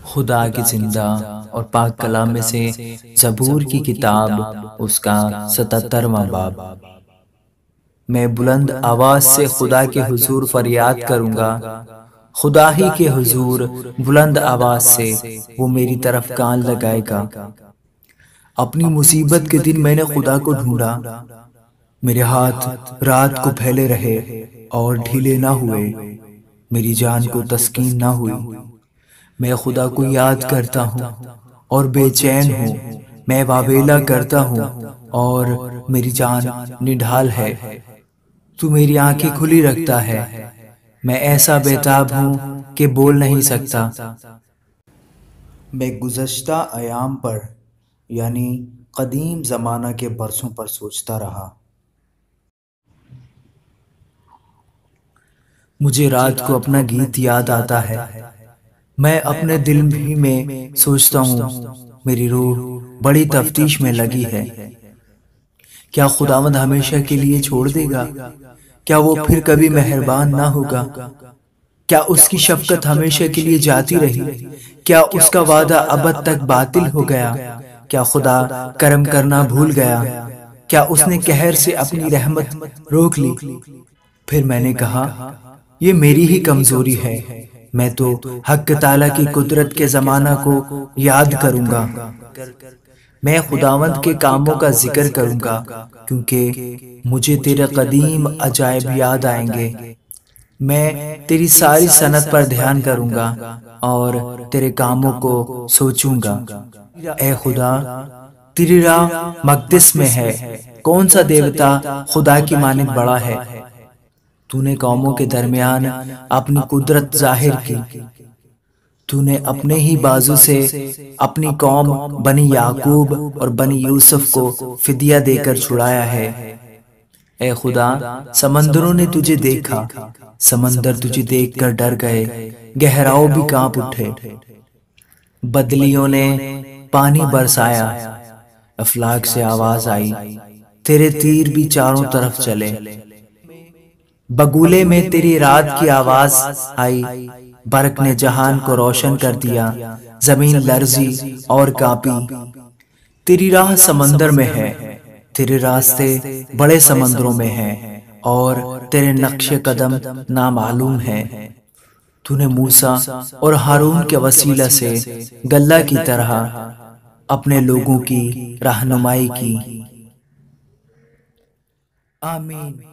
خدا کی زندہ اور پاک کلام میں سے زبور کی کتاب اس کا 77واں باب۔ میں بلند آواز سے خدا کے حضور فریاد کروں گا، خدا ہی کے حضور بلند آواز سے وہ میری طرف کان لگائے گا۔ اپنی مصیبت کے دن میں نے خدا کو ڈھونڈا، میرے ہاتھ رات کو پھیلے رہے اور ڈھیلے نہ ہوئے، میری جان کو تسکین نہ ہوئی۔ میں خدا کو یاد کرتا ہوں اور بے چین ہوں، میں واویلا کرتا ہوں اور میری جان نڈھال ہے۔ تو میری آنکھیں کھلی رکھتا ہے، میں ایسا بیتاب ہوں کہ بول نہیں سکتا۔ میں گزشتہ ایام پر یعنی قدیم زمانہ کے برسوں پر سوچتا رہا۔ مجھے رات کو اپنا گیت یاد آتا ہے، میں اپنے دل بھی میں سوچتا ہوں، میری روح بڑی تفتیش میں لگی ہے۔ کیا خداوند ہمیشہ کے لیے چھوڑ دے گا؟ کیا وہ پھر کبھی مہربان نہ ہوگا؟ کیا اس کی شفقت ہمیشہ کے لیے جاتی رہی؟ کیا اس کا وعدہ ابد تک باطل ہو گیا؟ کیا خدا کرم کرنا بھول گیا؟ کیا اس نے قہر سے اپنی رحمت روک لی؟ پھر میں نے کہا، یہ میری ہی کمزوری ہے، میں تو حق تعالیٰ کی قدرت کے زمانہ کو یاد کروں گا۔ میں خداوند کے کاموں کا ذکر کروں گا، کیونکہ مجھے تیرے قدیم عجائب یاد آئیں گے۔ میں تیری ساری صنعت پر دھیان کروں گا اور تیرے کاموں کو سوچوں گا۔ اے خدا، تیری راہ مقدس میں ہے، کون سا دیوتا خدا کی مانند بڑا ہے؟ تو نے قوموں کے درمیان اپنی قدرت ظاہر کی، تو نے اپنے ہی بازو سے اپنی قوم بنی یعقوب اور بنی یوسف کو فدیہ دے کر چھڑایا ہے۔ اے خدا، سمندروں نے تجھے دیکھا، سمندر تجھے دیکھ کر ڈر گئے، گہراؤ بھی کانپ اٹھے۔ بدلیوں نے پانی برسایا، افلاک سے آواز آئی، تیرے تیر بھی چاروں طرف چلے۔ بگولے میں تیری رات کی آواز آئی، برق نے جہان کو روشن کر دیا، زمین لرزی اور کانپی۔ تیری راہ سمندر میں ہے، تیرے راستے بڑے سمندروں میں ہیں، اور تیرے نقش قدم نامعلوم ہیں۔ تو نے موسیٰ اور ہارون کے وسیلہ سے گلہ کی طرح اپنے لوگوں کی رہنمائی کی۔ آمین۔